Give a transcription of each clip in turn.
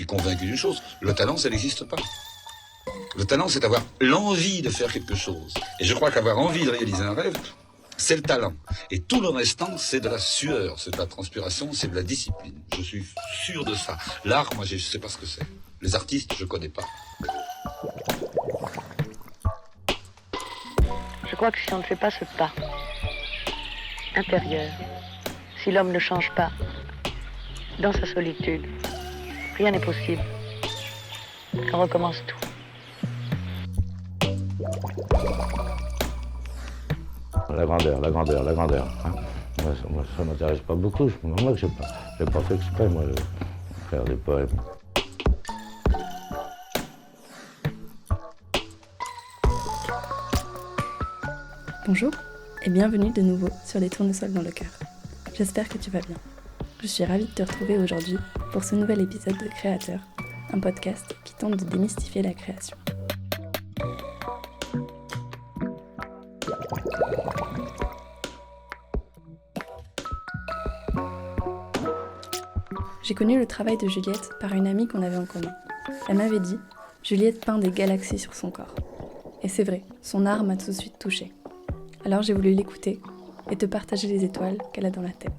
convaincu d'une chose, le talent, ça n'existe pas. Le talent, c'est avoir l'envie de faire quelque chose. Et je crois qu'avoir envie de réaliser un rêve, c'est le talent. Et tout le restant, c'est de la sueur, c'est de la transpiration, c'est de la discipline. Je suis sûr de ça. L'art, moi, je ne sais pas ce que c'est. Les artistes, je ne connais pas. Je crois que si on ne fait pas ce pas intérieur, si l'homme ne change pas dans sa solitude, rien n'est possible. On recommence tout. La grandeur. Hein. Moi, ça m'intéresse pas beaucoup. Moi, je n'ai pas fait exprès, moi, de faire des poèmes. Bonjour et bienvenue de nouveau sur Les Tournesols dans le cœur. J'espère que tu vas bien. Je suis ravie de te retrouver aujourd'hui pour ce nouvel épisode de Créateur, un podcast qui tente de démystifier la création. J'ai connu le travail de Juliette par une amie qu'on avait en commun. Elle m'avait dit « Juliette peint des galaxies sur son corps ». Et c'est vrai, son art m'a tout de suite touchée. Alors j'ai voulu l'écouter et te partager les étoiles qu'elle a dans la tête.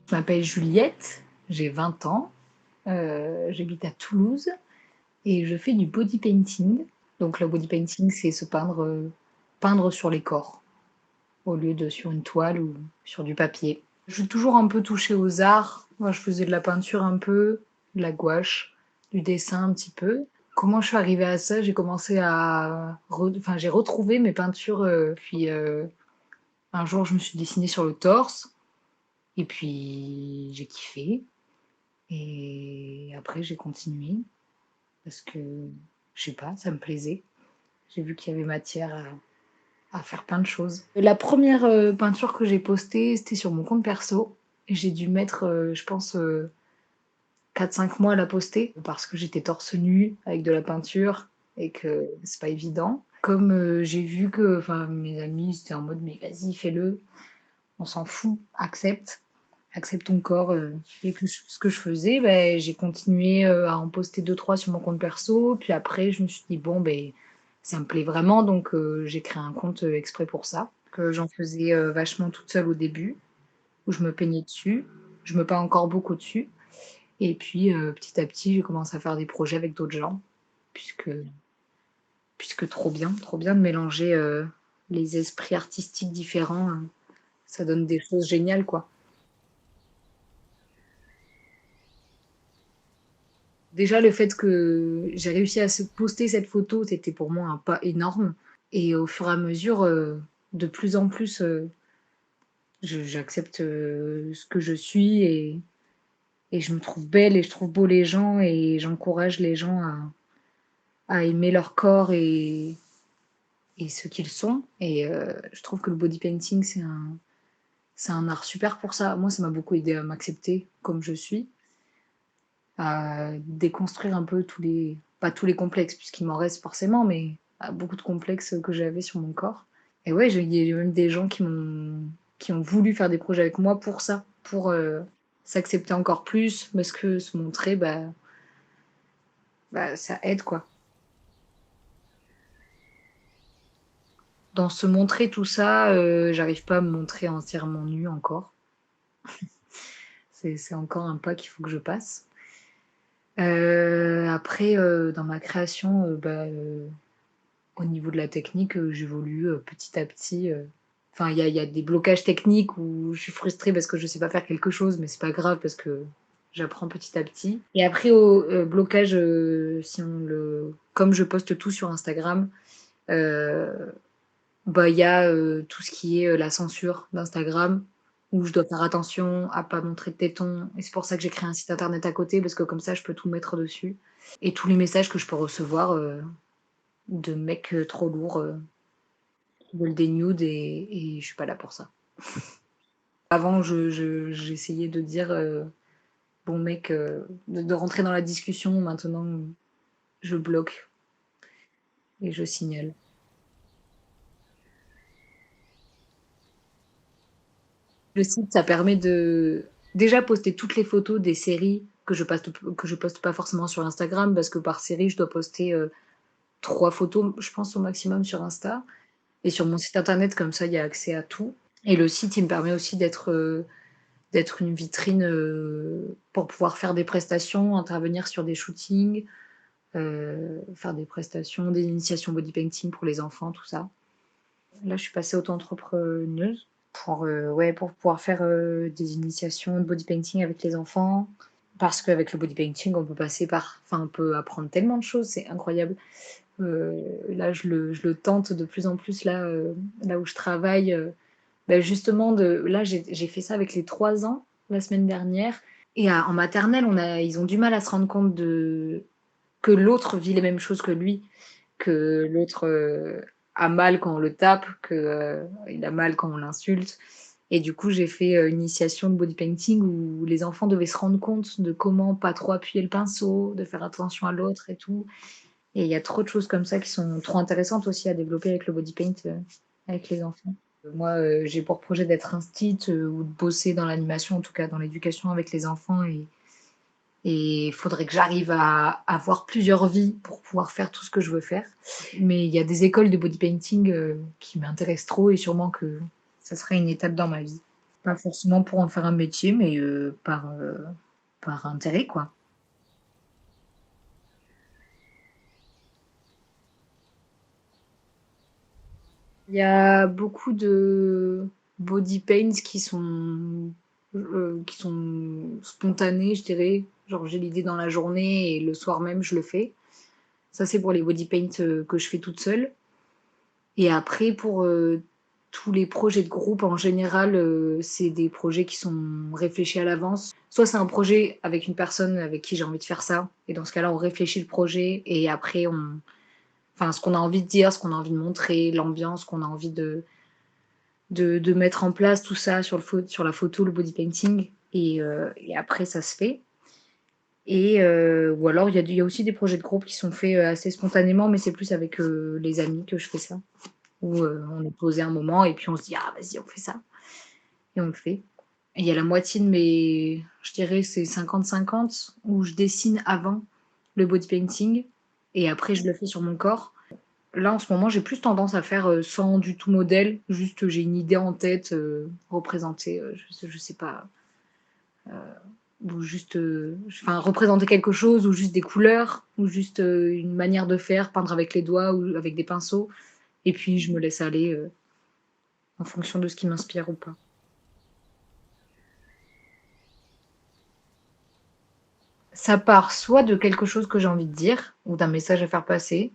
Je m'appelle Juliette, j'ai 20 ans, j'habite à Toulouse et je fais du body painting. Donc le body painting, c'est se peindre sur les corps au lieu de sur une toile ou sur du papier. Je suis toujours un peu touchée aux arts. Moi, je faisais de la peinture un peu, de la gouache, du dessin un petit peu. Comment je suis arrivée à ça? J'ai commencé j'ai retrouvé mes peintures, puis un jour, je me suis dessinée sur le torse. Et puis, j'ai kiffé. Et après, j'ai continué. Parce que, je sais pas, ça me plaisait. J'ai vu qu'il y avait matière à faire plein de choses. La première peinture que j'ai postée, c'était sur mon compte perso. Et j'ai dû mettre, je pense, 4-5 mois à la poster. Parce que j'étais torse nu avec de la peinture. Et que c'est pas évident. Comme j'ai vu que mes amis, c'était en mode, mais vas-y, fais-le. On s'en fout, accepte ton corps. Et ce que je faisais, j'ai continué à en poster 2-3 sur mon compte perso. Puis après, je me suis dit, bon, ça me plaît vraiment. Donc, j'ai créé un compte exprès pour ça. Que j'en faisais vachement toute seule au début, où je me peignais dessus. Je me peins encore beaucoup dessus. Et puis, petit à petit, j'ai commencé à faire des projets avec d'autres gens. Puisque trop bien de mélanger les esprits artistiques différents. Ça donne des choses géniales, quoi. Déjà, le fait que j'ai réussi à poster cette photo, c'était pour moi un pas énorme. Et au fur et à mesure, de plus en plus, j'accepte ce que je suis et je me trouve belle et je trouve beau les gens et j'encourage les gens à aimer leur corps et ce qu'ils sont. Et je trouve que le body painting, c'est un art super pour ça. Moi, ça m'a beaucoup aidé à m'accepter comme je suis, à déconstruire un peu pas tous les complexes, puisqu'il m'en reste forcément, mais beaucoup de complexes que j'avais sur mon corps. Et ouais, il y a même des gens qui ont voulu faire des projets avec moi pour ça, pour s'accepter encore plus, parce que se montrer, ça aide, quoi. Dans se montrer tout ça, j'arrive pas à me montrer entièrement nue encore. C'est encore un pas qu'il faut que je passe. Après, dans ma création, au niveau de la technique, j'évolue petit à petit. Il y a des blocages techniques où je suis frustrée parce que je sais pas faire quelque chose, mais c'est pas grave parce que j'apprends petit à petit. Et après, au blocage, comme je poste tout sur Instagram, il y a tout ce qui est la censure d'Instagram, où je dois faire attention à pas montrer de tétons. Et c'est pour ça que j'ai créé un site internet à côté, parce que comme ça, je peux tout mettre dessus. Et tous les messages que je peux recevoir de mecs trop lourds qui veulent des nudes et je suis pas là pour ça. Avant, j'essayais de dire, bon mec, de rentrer dans la discussion. Maintenant, je bloque et je signale. Le site, ça permet de déjà poster toutes les photos des séries que je poste pas forcément sur Instagram parce que par série, je dois poster, 3 photos, je pense, au maximum sur Insta et sur mon site internet, comme ça, il y a accès à tout et le site, il me permet aussi d'être une vitrine, pour pouvoir faire des prestations, intervenir sur des shootings, faire des prestations, des initiations body painting pour les enfants, tout ça. Là, je suis passée auto-entrepreneuse pour, ouais, pour pouvoir faire, des initiations de body painting avec les enfants. Parce qu'avec le body painting, on peut apprendre tellement de choses, c'est incroyable. Là, je le tente de plus en plus là où je travaille, justement là, j'ai fait ça avec les 3 ans, la semaine dernière et en maternelle, ils ont du mal à se rendre compte que l'autre vit les mêmes choses que lui, que l'autre, a mal quand on le tape, il a mal quand on l'insulte et du coup, j'ai fait, une initiation de body painting où les enfants devaient se rendre compte de comment pas trop appuyer le pinceau, de faire attention à l'autre et tout et il y a trop de choses comme ça qui sont trop intéressantes aussi à développer avec le body paint, avec les enfants. Moi, j'ai pour projet d'être instit, ou de bosser dans l'animation, en tout cas dans l'éducation avec les enfants et il faudrait que j'arrive à avoir plusieurs vies pour pouvoir faire tout ce que je veux faire. Mais il y a des écoles de body painting, qui m'intéressent trop et sûrement que ça serait une étape dans ma vie. Pas forcément pour en faire un métier, mais par intérêt, quoi. Il y a beaucoup de body paints qui sont spontanés, je dirais. Genre, j'ai l'idée dans la journée et le soir même, je le fais. Ça, c'est pour les body paints, que je fais toute seule. Et après, pour tous les projets de groupe, en général, c'est des projets qui sont réfléchis à l'avance. Soit c'est un projet avec une personne avec qui j'ai envie de faire ça, et dans ce cas-là, on réfléchit le projet, et après, enfin, ce qu'on a envie de dire, ce qu'on a envie de montrer, l'ambiance qu'on a envie de mettre en place, tout ça sur la photo, le body painting, et après, ça se fait. Ou alors, il y a aussi des projets de groupe qui sont faits assez spontanément, mais c'est plus avec les amis que je fais ça. Où on est posé un moment et puis on se dit ah vas-y on fait ça et on le fait. Et il y a la moitié de je dirais c'est 50-50 où je dessine avant le body painting et après je le fais sur mon corps. Là en ce moment j'ai plus tendance à faire sans du tout modèle, juste j'ai une idée en tête, représenter, je sais pas, ou juste, enfin représenter quelque chose ou juste des couleurs ou juste une manière de faire, peindre avec les doigts ou avec des pinceaux et puis je me laisse aller en fonction de ce qui m'inspire ou pas. Ça part soit de quelque chose que j'ai envie de dire ou d'un message à faire passer.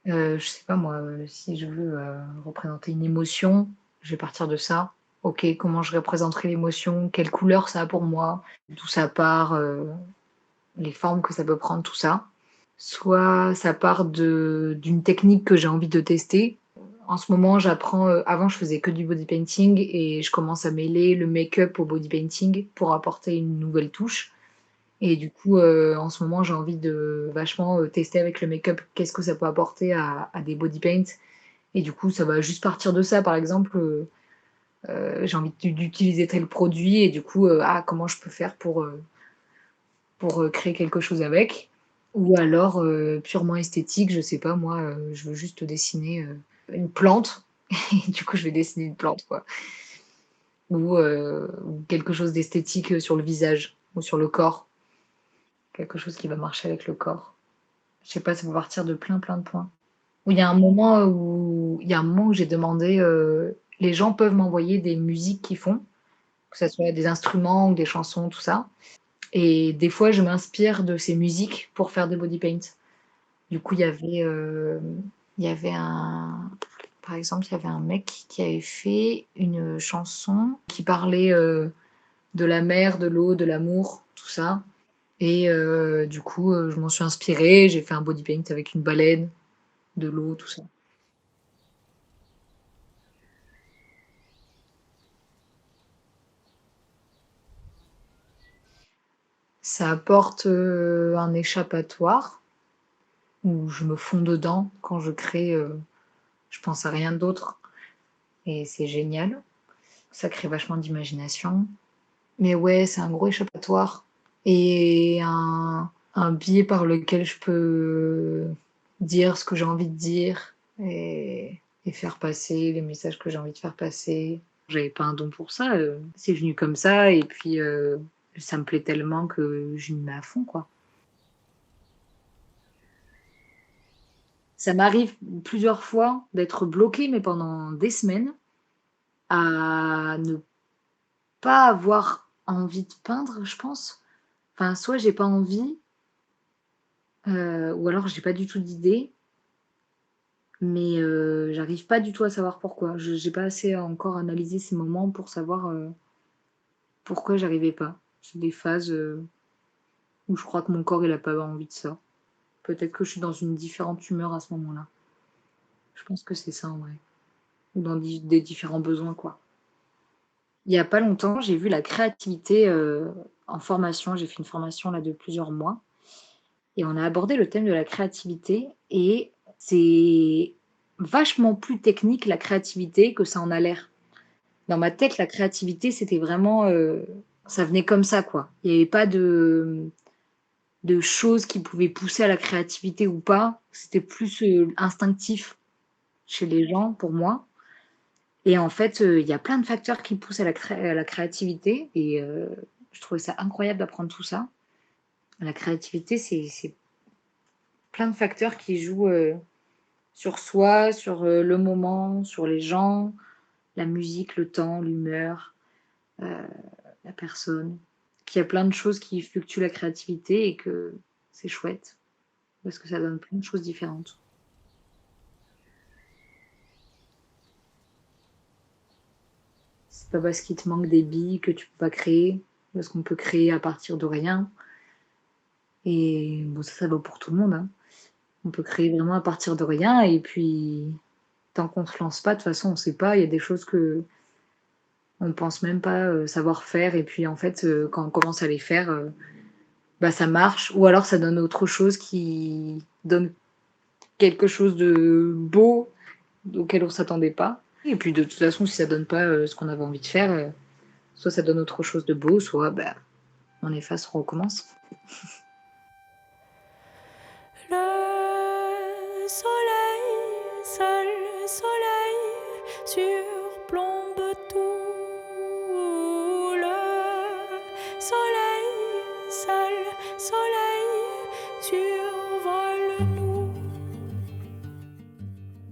Je sais pas moi, si je veux, représenter une émotion, je vais partir de ça. OK, comment je représenterai l'émotion? Quelle couleur ça a pour moi? D'où ça part, les formes que ça peut prendre, tout ça. Soit ça part d'une technique que j'ai envie de tester. En ce moment, j'apprends, avant je faisais que du body painting et je commence à mêler le make-up au body painting pour apporter une nouvelle touche. Et du coup, en ce moment, j'ai envie de vachement, tester avec le make-up qu'est-ce que ça peut apporter à des body paints et du coup, ça va juste partir de ça. Par exemple, j'ai envie d'utiliser tel produit et du coup, comment je peux faire pour créer quelque chose avec? Ou alors, purement esthétique, je sais pas moi, je veux juste dessiner, une plante et du coup, je vais dessiner une plante, quoi. Ou quelque chose d'esthétique, sur le visage ou sur le corps. Quelque chose qui va marcher avec le corps. Je sais pas, ça peut partir de plein, plein de points. Il y a un moment où j'ai demandé, les gens peuvent m'envoyer des musiques qu'ils font, que ça soit des instruments ou des chansons, tout ça et des fois, je m'inspire de ces musiques pour faire des body paints. Du coup, il y avait par exemple, il y avait un mec qui avait fait une chanson qui parlait, de la mer, de l'eau, de l'amour, tout ça et du coup, je m'en suis inspirée, j'ai fait un body paint avec une baleine, de l'eau, tout ça. Ça apporte, un échappatoire où je me fonds dedans quand je crée, je pense à rien d'autre et c'est génial. Ça crée vachement d'imagination. Mais ouais, c'est un gros échappatoire et un biais par lequel je peux dire ce que j'ai envie de dire et faire passer les messages que j'ai envie de faire passer. J'avais pas un don pour ça, c'est venu comme ça et puis, ça me plaît tellement que je m'y mets à fond, quoi. Ça m'arrive plusieurs fois d'être bloquée, mais pendant des semaines, à ne pas avoir envie de peindre, je pense. Enfin, soit j'ai pas envie, ou alors j'ai pas du tout d'idée, mais j'arrive pas du tout à savoir pourquoi. Je j'ai pas assez encore analysé ces moments pour savoir, pourquoi j'arrivais pas. C'est des phases, où je crois que mon corps il a pas envie de ça. Peut-être que je suis dans une différente humeur à ce moment-là. Je pense que c'est ça en vrai. Ou dans des différents besoins, quoi. Il y a pas longtemps, j'ai vu la créativité, en formation. J'ai fait une formation là de plusieurs mois et on a abordé le thème de la créativité et c'est vachement plus technique la créativité que ça en a l'air. Dans ma tête, la créativité, c'était vraiment, ça venait comme ça, quoi. Il y avait pas de choses qui pouvaient pousser à la créativité ou pas. C'était plus, instinctif chez les gens, pour moi et en fait, il y a plein de facteurs qui poussent à la créativité et je trouvais ça incroyable d'apprendre tout ça. La créativité, c'est plein de facteurs qui jouent, sur soi, sur, le moment, sur les gens, la musique, le temps, l'humeur, heu, la personne. Qu'il y a plein de choses qui fluctuent la créativité et que c'est chouette parce que ça donne plein de choses différentes. C'est pas parce qu'il te manque des billes que tu peux pas créer, parce qu'on peut créer à partir de rien et bon ça vaut pour tout le monde, hein. On peut créer vraiment à partir de rien et puis tant qu'on se lance pas, de toute façon on sait pas, il y a des choses qu'on pense même pas, savoir faire et puis en fait, quand on commence à les faire, bah, ça marche ou alors ça donne autre chose qui donne quelque chose de beau auquel on s'attendait pas et puis de toute façon si ça donne pas, ce qu'on avait envie de faire, soit ça donne autre chose de beau, soit, bah, on efface, on recommence. Le soleil, seul soleil, surplombe tout. Le soleil, seul soleil, survole nous.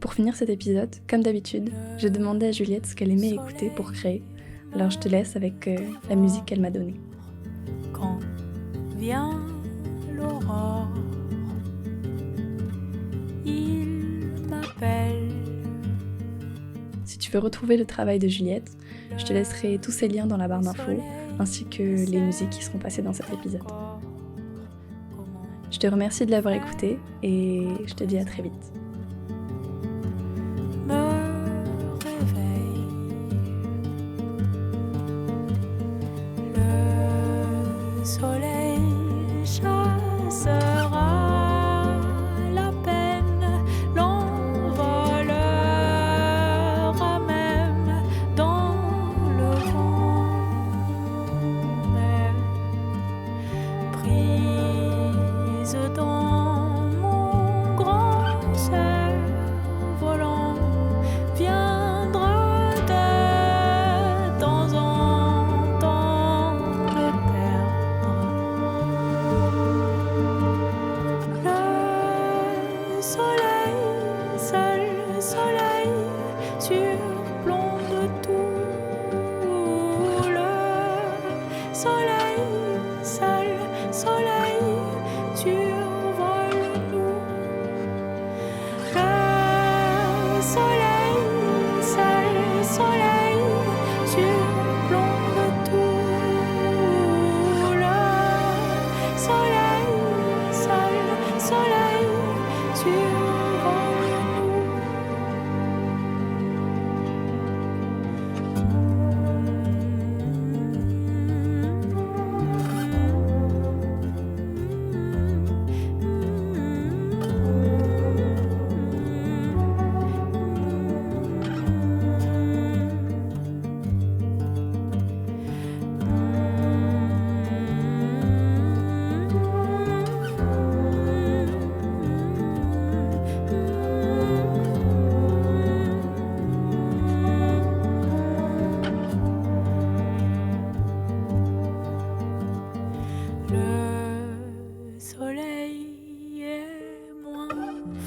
Pour finir cet épisode, comme d'habitude, j'ai demandé à Juliette ce qu'elle aimait écouter pour créer. Alors je te laisse avec la musique qu'elle m'a donnée. Quand vient l'aurore, il m'appelle. Si tu veux retrouver le travail de Juliette, je te laisserai tous ces liens dans la barre d'infos, ainsi que les musiques qui seront passées dans cet épisode. Je te remercie de l'avoir écouté et je te dis à très vite. Me réveille. Le soleil chassera la peine, l'envolera même dans le vent. Mais prise dans mon grand cerf-volant, viendra de temps en temps me perdre. Le soleil, seul soleil, surplombe tout. Le soleil, seul soleil, survole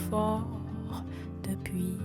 fort depuis